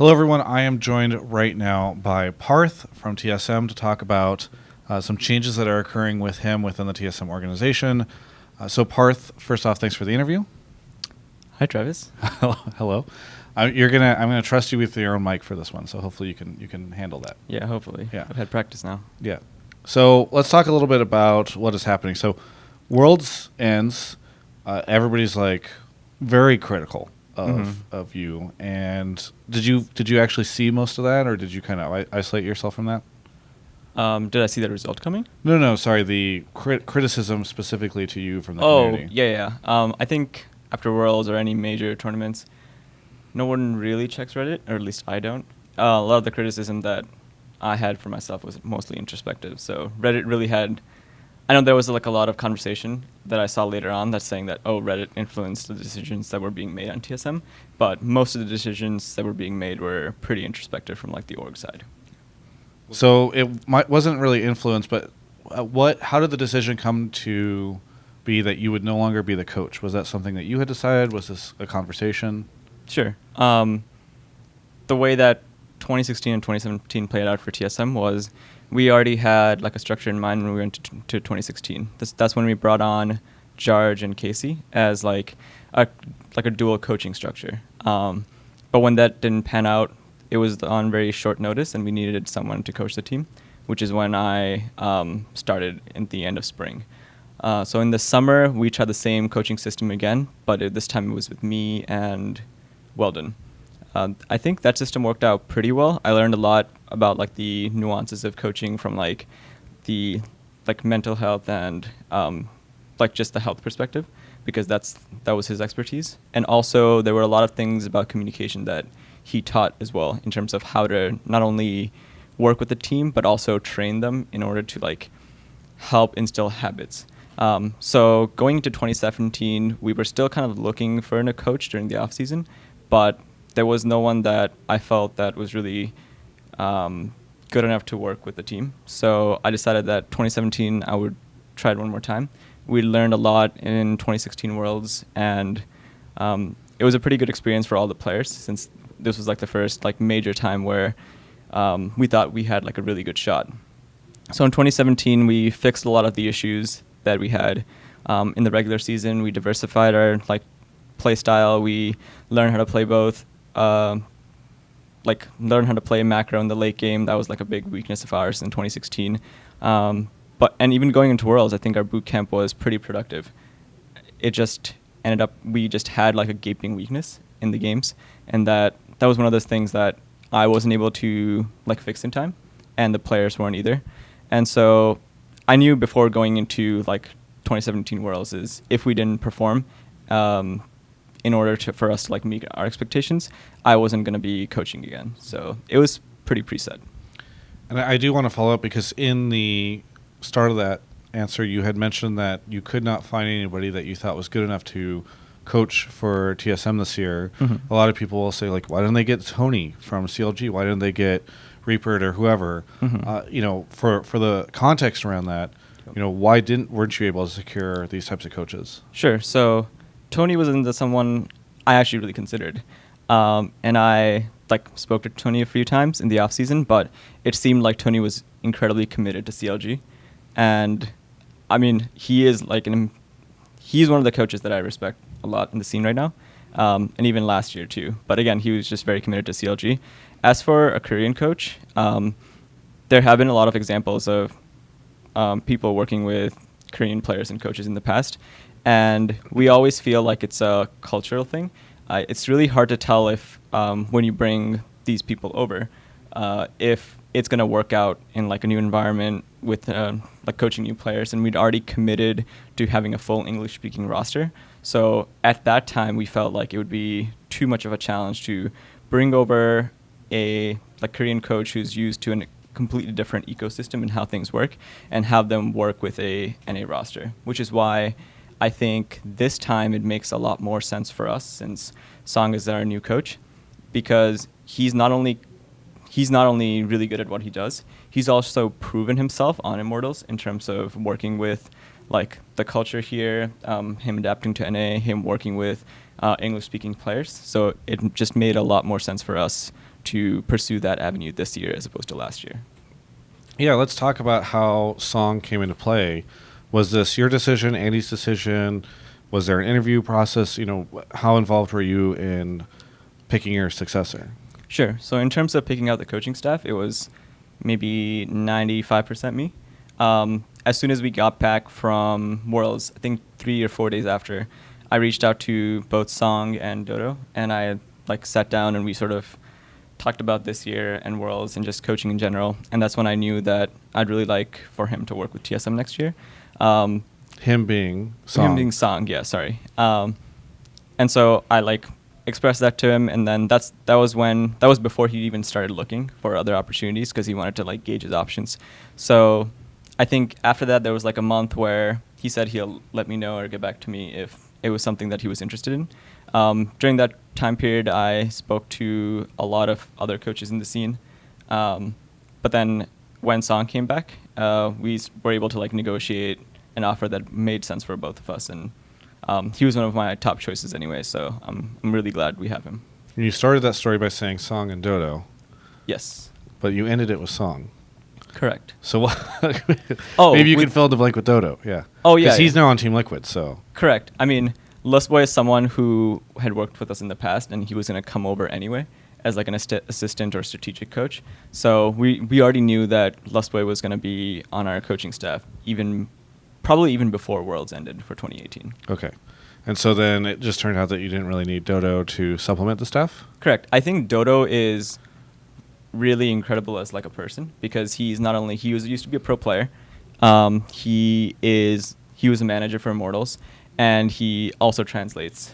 Hello, everyone. I am joined right now by Parth from TSM to talk about some changes that are occurring with him within the TSM organization. So, Parth, first off, thanks for the interview. Hi, Travis. Hello. I'm gonna trust you with your own mic for this one, so hopefully you can handle that. Yeah, hopefully. Yeah. I've had practice now. Yeah. So let's talk a little bit about what is happening. So, Worlds ends. Everybody's like very critical of you. And did you actually see most of that, or did you kind of isolate yourself from that? Did I see that result coming? No. Sorry, the criticism specifically to you from the community. Yeah. I think after Worlds or any major tournaments, no one really checks Reddit, or at least I don't. A lot of the criticism that I had for myself was mostly introspective. So Reddit really had... I know there was like a lot of conversation that I saw later on that's saying that, Reddit influenced the decisions that were being made on TSM, but most of the decisions that were being made were pretty introspective from like the org side. So it wasn't really influenced, but how did the decision come to be that you would no longer be the coach? Was that something that you had decided? Was this a conversation? Sure. The way that 2016 and 2017 played out for TSM was we already had like a structure in mind when we went to 2016. That's when we brought on Jarge and Casey as like a dual coaching structure. But when that didn't pan out, it was on very short notice, and we needed someone to coach the team, which is when I started in the end of spring. So in the summer, we tried the same coaching system again, but this time it was with me and Weldon. I think that system worked out pretty well. I learned a lot about like the nuances of coaching from like the like mental health and like just the health perspective, because that was his expertise. And also there were a lot of things about communication that he taught as well, in terms of how to not only work with the team but also train them in order to like help instill habits. So going into 2017, we were still kind of looking for a coach during the off season, but there was no one that I felt that was really good enough to work with the team. So I decided that 2017 I would try it one more time. We learned a lot in 2016 Worlds, and it was a pretty good experience for all the players, since this was like the first like major time where we thought we had like a really good shot. So in 2017 we fixed a lot of the issues that we had in the regular season. We diversified our like play style. We learned how to play both. Learn how to play macro in the late game. That was like a big weakness of ours in 2016. And even going into Worlds, I think our boot camp was pretty productive. It just ended up, we just had like a gaping weakness in the games, and that was one of those things that I wasn't able to like fix in time, and the players weren't either. And so I knew before going into like 2017 Worlds is if we didn't perform, in order for us to like meet our expectations, I wasn't going to be coaching again. So it was pretty preset. And I do want to follow up, because in the start of that answer, you had mentioned that you could not find anybody that you thought was good enough to coach for TSM this year. Mm-hmm. A lot of people will say, like, why didn't they get Tony from CLG? Why didn't they get Reaper or whoever? Mm-hmm. For the context around that, why weren't you able to secure these types of coaches? Sure. So Tony wasn't someone I actually really considered. And I spoke to Tony a few times in the off season, but it seemed like Tony was incredibly committed to CLG. And I mean, he is he's one of the coaches that I respect a lot in the scene right now. And even last year too. But again, he was just very committed to CLG. As for a Korean coach, there have been a lot of examples of people working with Korean players and coaches in the past. And we always feel like it's a cultural thing. It's really hard to tell if when you bring these people over, if it's going to work out in like a new environment with like coaching new players. And we'd already committed to having a full English speaking roster. So at that time, we felt like it would be too much of a challenge to bring over a Korean coach who's used to a completely different ecosystem and how things work, and have them work with a NA roster, which is why I think this time it makes a lot more sense for us, since Ssong is our new coach, because he's not only really good at what he does, he's also proven himself on Immortals in terms of working with like the culture here, him adapting to NA, him working with English-speaking players. So it just made a lot more sense for us to pursue that avenue this year as opposed to last year. Yeah, let's talk about how Ssong came into play. Was this your decision, Andy's decision? Was there an interview process? How involved were you in picking your successor? Sure. So in terms of picking out the coaching staff, it was maybe 95% me. As soon as we got back from Worlds, I think 3 or 4 days after, I reached out to both Ssong and Dodo, and I sat down and we sort of talked about this year and Worlds and just coaching in general. And that's when I knew that I'd really like for him to work with TSM next year. Him being Ssong. Him being Ssong, yeah, sorry. And so I expressed that to him, and then that was before he even started looking for other opportunities because he wanted to gauge his options. So I think after that there was a month where he said he'll let me know or get back to me if it was something that he was interested in. During that time period, I spoke to a lot of other coaches in the scene. But then when Ssong came back, we were able to negotiate an offer that made sense for both of us. And he was one of my top choices anyway, so I'm really glad we have him. And you started that story by saying Ssong and Dodo. Yes. But you ended it with Ssong. Correct. So maybe you could fill in the blank with Dodo, yeah. Oh, yeah. Because he's now on Team Liquid, so. Correct. I mean, Lustboy is someone who had worked with us in the past, and he was going to come over anyway as an assistant or strategic coach. So we already knew that Lustboy was going to be on our coaching staff, probably even before Worlds ended for 2018. Okay. And so then it just turned out that you didn't really need Dodo to supplement the staff? Correct. I think Dodo is really incredible as a person because he's not only used to be a pro player, he was a manager for Immortals, and he also translates.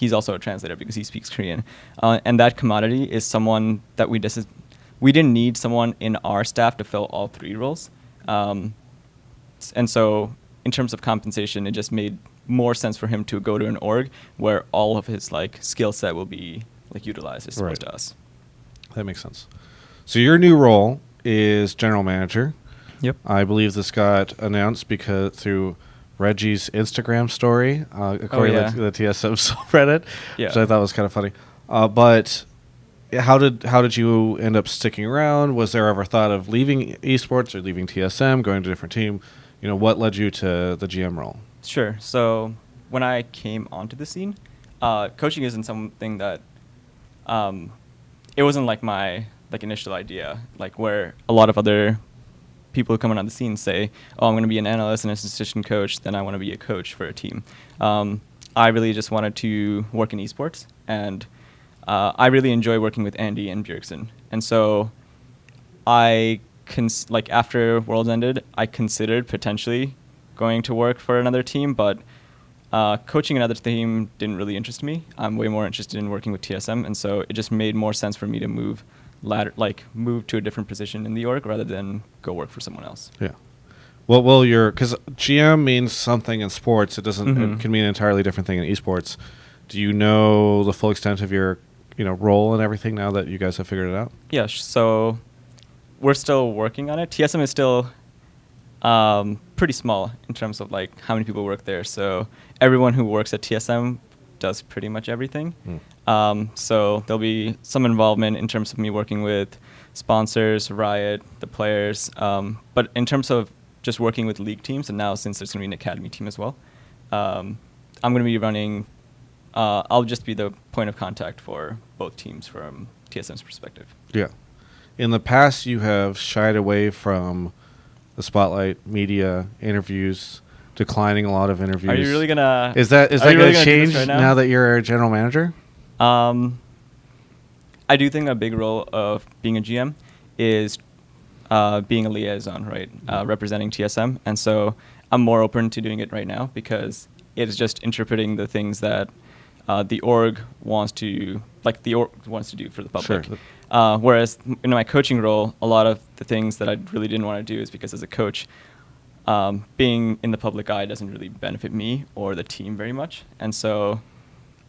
He's also a translator because he speaks Korean, and that commodity is someone that we didn't need someone in our staff to fill all 3 roles, and so in terms of compensation, it just made more sense for him to go to an org where all of his skill set will be utilized as opposed to us. That makes sense. So your new role is general manager. Yep. I believe this got announced through Reggie's Instagram story, according to the TSM subreddit, which I thought was kind of funny. But how did you end up sticking around? Was there ever thought of leaving esports or leaving TSM, going to a different team? What led you to the GM role? Sure. So when I came onto the scene, coaching isn't something that it wasn't my initial idea, where a lot of other people who come on the scene say, oh, I'm going to be an analyst and an assistant coach, then I want to be a coach for a team. I really just wanted to work in esports, and I really enjoy working with Andy and Bjergsen. And so after Worlds ended, I considered potentially going to work for another team, but coaching another team didn't really interest me. I'm way more interested in working with TSM, and so it just made more sense for me to move to a different position in the org rather than go work for someone else. Yeah. Well, because GM means something in sports, it doesn't. It can mean an entirely different thing in esports. Do you know the full extent of your role and everything now that you guys have figured it out? Yeah. So we're still working on it. TSM is still pretty small in terms of how many people work there. So everyone who works at TSM does pretty much everything. So there'll be some involvement in terms of me working with sponsors, Riot, the players. But in terms of just working with league teams, and now since there's going to be an academy team as well, I'm going to be running. I'll just be the point of contact for both teams from TSM's perspective. Yeah. In the past, you have shied away from the spotlight, media, interviews, declining a lot of interviews. Are you really gonna? Is that going to change now that you're a general manager? I do think a big role of being a GM is being a liaison, right? Representing TSM, and so I'm more open to doing it right now because it's just interpreting the things that the org wants to do for the public. Sure. Whereas in my coaching role, a lot of the things that I really didn't want to do is because as a coach, being in the public eye doesn't really benefit me or the team very much. And so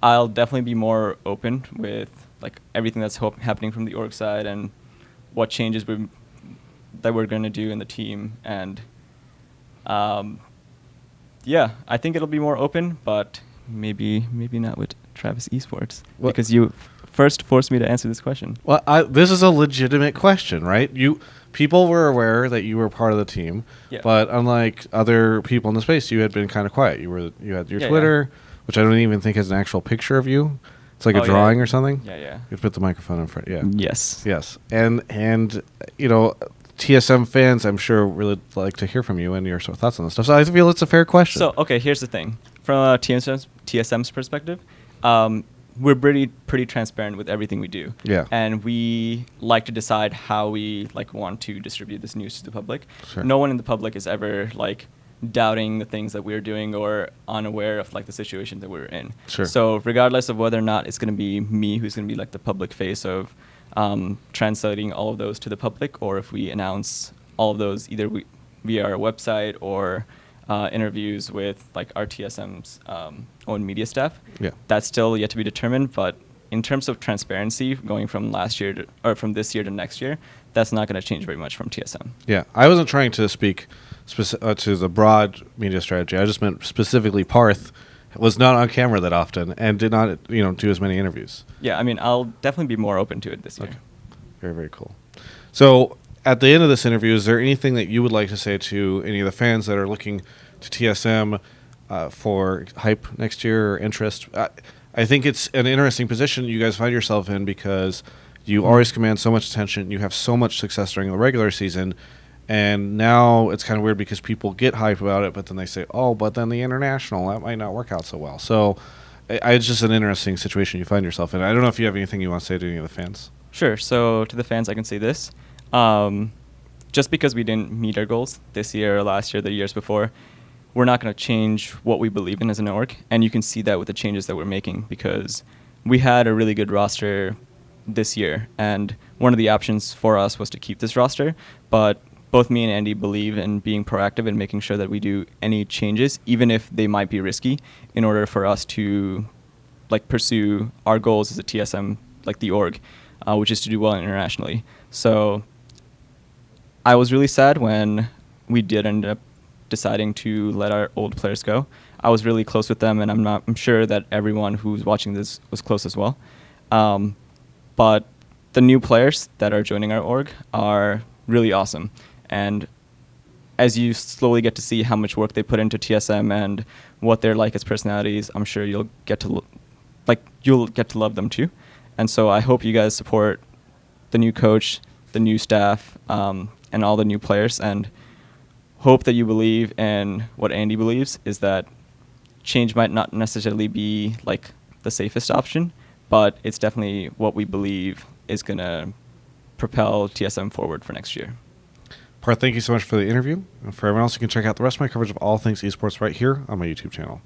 I'll definitely be more open with everything that's happening from the org side and what changes that we're going to do in the team. And I think it'll be more open, but maybe not with Travis Esports because you first forced me to answer this question. Well, this is a legitimate question, right? People were aware that you were part of the team, but unlike other people in the space, you had been kind of quiet. You had your Twitter, which I don't even think has an actual picture of you. It's like a drawing or something. Yeah. You put the microphone in front. Yeah. Yes. And TSM fans, I'm sure, really like to hear from you and your thoughts on this stuff. So I feel it's a fair question. So, okay, here's the thing. From TSM's perspective, we're pretty transparent with everything we do. Yeah. And we like to decide how we want to distribute this news to the public. Sure. No one in the public is ever doubting the things that we're doing or unaware of the situation that we're in. Sure. So regardless of whether or not it's going to be me who's going to be the public face of translating all of those to the public, or if we announce all of those either via our website or interviews with our TSM's own media staff. Yeah. That's still yet to be determined, but in terms of transparency going from from this year to next year, that's not going to change very much from TSM. Yeah, I wasn't trying to speak to the broad media strategy. I just meant specifically Parth was not on camera that often and did not do as many interviews. Yeah, I mean, I'll definitely be more open to it this year. Okay. Very, very cool. So at the end of this interview, is there anything that you would like to say to any of the fans that are looking to TSM for hype next year or interest? I think it's an interesting position you guys find yourself in because you always command so much attention. You have so much success during the regular season. And now it's kind of weird because people get hype about it, but then they say, oh, but then the international, that might not work out so well. So it's just an interesting situation you find yourself in. I don't know if you have anything you want to say to any of the fans. Sure. So to the fans, I can say this. Just because we didn't meet our goals this year or last year, the years before, we're not going to change what we believe in as an org. And you can see that with the changes that we're making because we had a really good roster this year. And one of the options for us was to keep this roster. But both me and Andy believe in being proactive and making sure that we do any changes, even if they might be risky, in order for us to pursue our goals as a TSM, the org, which is to do well internationally. So I was really sad when we did end up deciding to let our old players go. I was really close with them, and I'm sure that everyone who's watching this was close as well. But the new players that are joining our org are really awesome. And as you slowly get to see how much work they put into TSM and what they're like as personalities, I'm sure you'll get to love them too. And so I hope you guys support the new coach, the new staff, and all the new players, and hope that you believe in what Andy believes, is that change might not necessarily be the safest option, but it's definitely what we believe is going to propel TSM forward for next year. Parth, thank you so much for the interview. And for everyone else, you can check out the rest of my coverage of all things esports right here on my YouTube channel.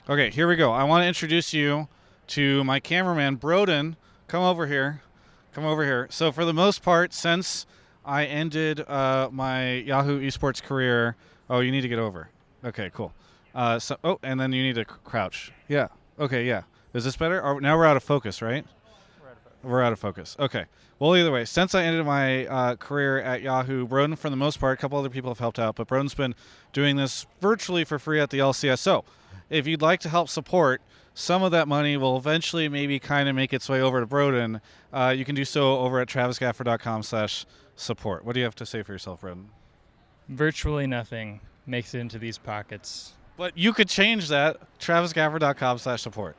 Okay, here we go. I want to introduce you to my cameraman, Broden. Come over here. So for the most part, since I ended my Yahoo esports career... Oh, you need to get over. Okay, cool. And then you need to crouch. Yeah. Okay, yeah. Is this better? Now we're out of focus, right? We're out of focus. Okay. Well, either way, since I ended my career at Yahoo, Broden, for the most part, a couple other people have helped out, but Broden's been doing this virtually for free at the LCS. So if you'd like to help support, some of that money will eventually maybe kind of make its way over to Broden. You can do so over at travisgafford.com/support. What do you have to say for yourself, Broden? Virtually nothing makes it into these pockets. But you could change that, travisgafford.com/support.